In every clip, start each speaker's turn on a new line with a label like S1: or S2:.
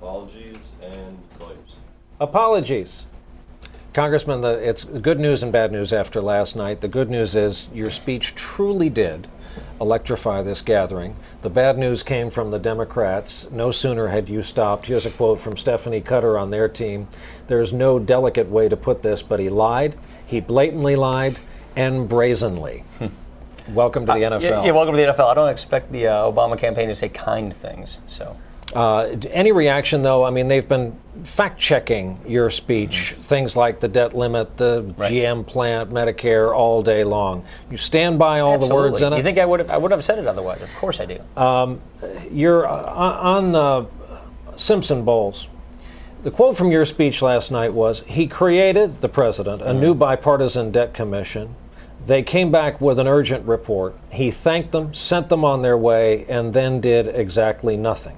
S1: Apologies and claims.
S2: Apologies. Congressman, it's good news and bad news after last night. The good news is your speech truly did electrify this gathering. The bad news came from the Democrats. No sooner had you stopped. Here's a quote from Stephanie Cutter on their team. There's no delicate way to put this, but he lied. He blatantly lied and brazenly. Welcome to the NFL.
S3: Yeah, welcome to the NFL. I don't expect the Obama campaign to say kind things. So.
S2: Any reaction, though? I mean, they've been fact-checking your speech, things like the debt limit, the GM plant, Medicare, all day long. You stand by all the words in it?
S3: You think I would have said it otherwise? Of course I do.
S2: You're on the simpson-bowles. The quote from your speech last night was, he created, the president, a new bipartisan debt commission. They came back with an urgent report. He thanked them, sent them on their way, and then did exactly nothing.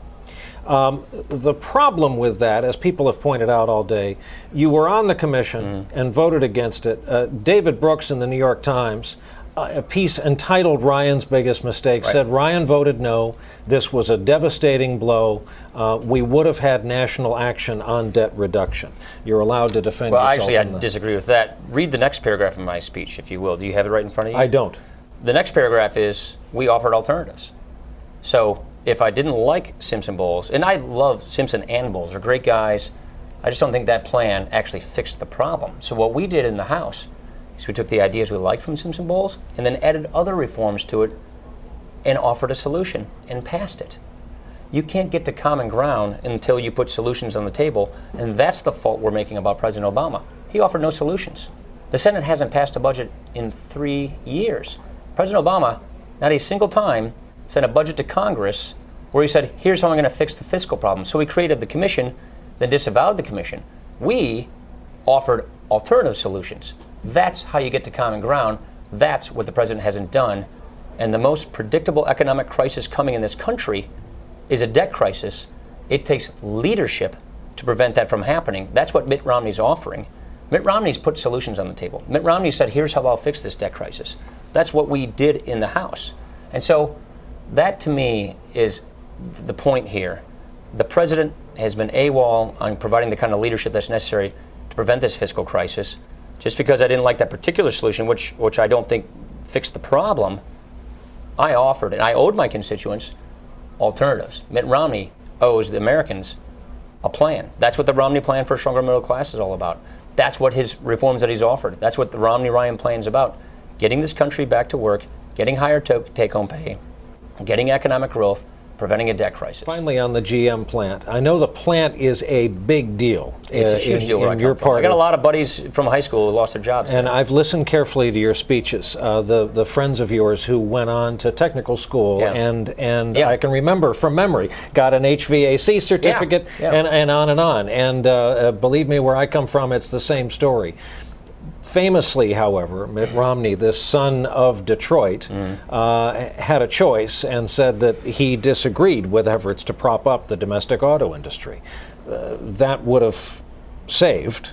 S2: The problem with that, as people have pointed out all day, you were on the commission and voted against it. David Brooks in the New York Times, a piece entitled Ryan's Biggest Mistake, said Ryan voted no. This was a devastating blow. We would have had national action on debt reduction. You're allowed to defend yourself.
S3: Well, actually, I disagree with that. Read the next paragraph of my speech, if you will. Do you have it right in front of you?
S2: I don't.
S3: The next paragraph is, we offered alternatives. So if I didn't like Simpson-Bowles, and I love Simpson and Bowles, they're great guys, I just don't think that plan actually fixed the problem. So what we did in the House is we took the ideas we liked from Simpson-Bowles and then added other reforms to it and offered a solution and passed it. You can't get to common ground until you put solutions on the table, and that's the fault we're making about President Obama. He offered no solutions. The Senate hasn't passed a budget in 3 years. President Obama, not a single time, sent a budget to Congress where he said, here's how I'm going to fix the fiscal problem. So he created the commission, then disavowed the commission. We offered alternative solutions. That's how you get to common ground. That's what the president hasn't done. And the most predictable economic crisis coming in this country is a debt crisis. It takes leadership to prevent that from happening. That's what Mitt Romney's offering. Mitt Romney's put solutions on the table. Mitt Romney said, here's how I'll fix this debt crisis. That's what we did in the House. And so that, to me, is the point here. The president has been AWOL on providing the kind of leadership that's necessary to prevent this fiscal crisis. Just because I didn't like that particular solution, which I don't think fixed the problem, I offered, and I owed my constituents alternatives. Mitt Romney owes the Americans a plan. That's what the Romney plan for a stronger middle class is all about. That's what his reforms that he's offered. That's what the Romney-Ryan plan is about. Getting this country back to work, getting higher take-home pay, getting economic growth, preventing a debt crisis.
S2: Finally, on the GM plant, I know the plant is a big deal.
S3: It's a huge deal where I come from. I got a lot of buddies from high school who lost their jobs.
S2: And I've listened carefully to your speeches. The friends of yours who went on to technical school, and I can remember from memory, got an HVAC certificate, and on and on. And believe me, where I come from, it's the same story. Famously, however, Mitt Romney, the son of Detroit, had a choice and said that he disagreed with efforts to prop up the domestic auto industry. That would have saved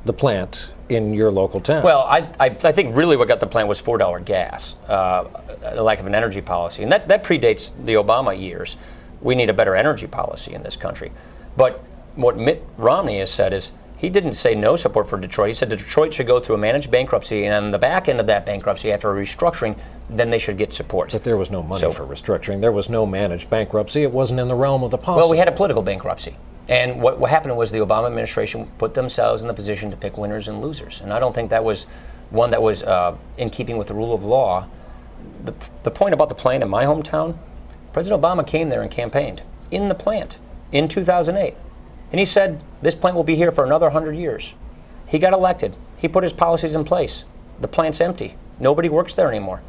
S2: the plant in your local town.
S3: Well, I think really what got the plant was $4 gas, a lack of an energy policy. And that predates the Obama years. We need a better energy policy in this country. But what Mitt Romney has said is, he didn't say no support for Detroit. He said that Detroit should go through a managed bankruptcy, and on the back end of that bankruptcy, after a restructuring, then they should get support.
S2: But there was no money for restructuring. There was no managed bankruptcy. It wasn't in the realm of the policy.
S3: Well, we had a political bankruptcy. And what happened was the Obama administration put themselves in the position to pick winners and losers. And I don't think that was one that was in keeping with the rule of law. The point about the plant in my hometown, President Obama came there and campaigned in the plant in 2008. And he said, this plant will be here for another 100 years. He got elected. He put his policies in place. The plant's empty. Nobody works there anymore.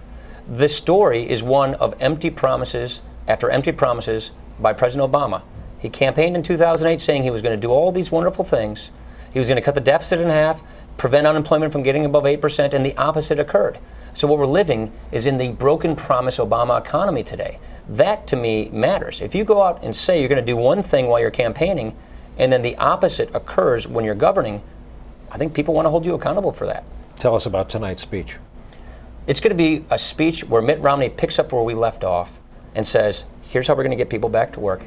S3: The story is one of empty promises after empty promises by President Obama. He campaigned in 2008 saying he was going to do all these wonderful things. He was going to cut the deficit in half, prevent unemployment from getting above 8%, and the opposite occurred. So what we're living is in the broken promise Obama economy today. That, to me, matters. If you go out and say you're going to do one thing while you're campaigning, and then the opposite occurs when you're governing, I think people want to hold you accountable for that.
S2: Tell us about tonight's speech.
S3: It's going to be a speech where Mitt Romney picks up where we left off and says, here's how we're going to get people back to work.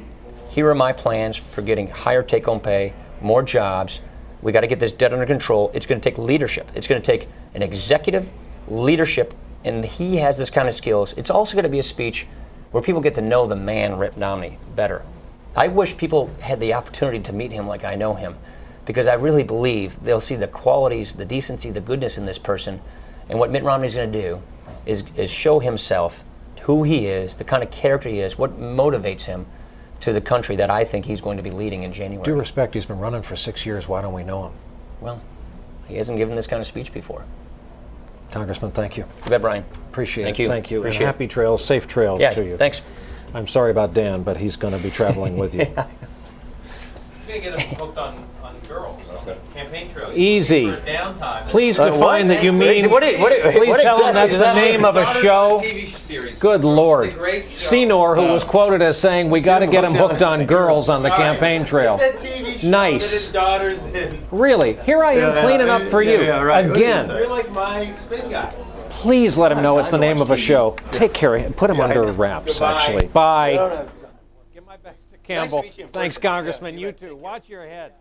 S3: here are my plans for getting higher take-home pay, more jobs. We got to get this debt under control. It's going to take leadership. It's going to take an executive leadership, and he has this kind of skills. It's also going to be a speech where people get to know the man, Mitt Romney, better. I wish people had the opportunity to meet him like I know him, because I really believe they'll see the qualities, the decency, the goodness in this person. And what Mitt Romney's going to do is show himself who he is, the kind of character he is, what motivates him to the country that I think he's going to be leading in January.
S2: Due respect, he's been running for 6 years. Why don't we know him?
S3: Well, he hasn't given this kind of speech before.
S2: Congressman, thank you.
S3: You bet, Brian.
S2: Appreciate
S3: Thank
S2: it.
S3: you.
S2: Thank you.
S3: Appreciate
S2: and happy trails, safe trails
S3: Yeah,
S2: to you.
S3: thanks.
S2: I'm sorry about Dan, but he's going to be traveling with you.
S1: You're going to get him hooked on girls. Okay. Campaign trail.
S2: Easy.
S1: For downtime.
S2: Please define that you mean. Please tell him that's the name of a show.
S1: TV series.
S2: Good Lord.
S1: It's a great show.
S2: Senor, who was quoted as saying, we got to get him hooked on girls on the
S1: Sorry.
S2: campaign trail.
S1: It's a TV show
S2: Nice.
S1: that his daughter's in.
S2: Really? Here I am cleaning up for you. Again.
S1: You're like my spin guy.
S2: Please let him know it's the name of a show. Take care. Put him under wraps,
S1: Goodbye.
S2: actually. Bye. Give my best to Campbell.
S1: Nice to meet you in
S2: Thanks,
S1: person.
S2: Congressman.
S1: Yeah,
S2: You
S1: you bet.
S2: too. Watch your head.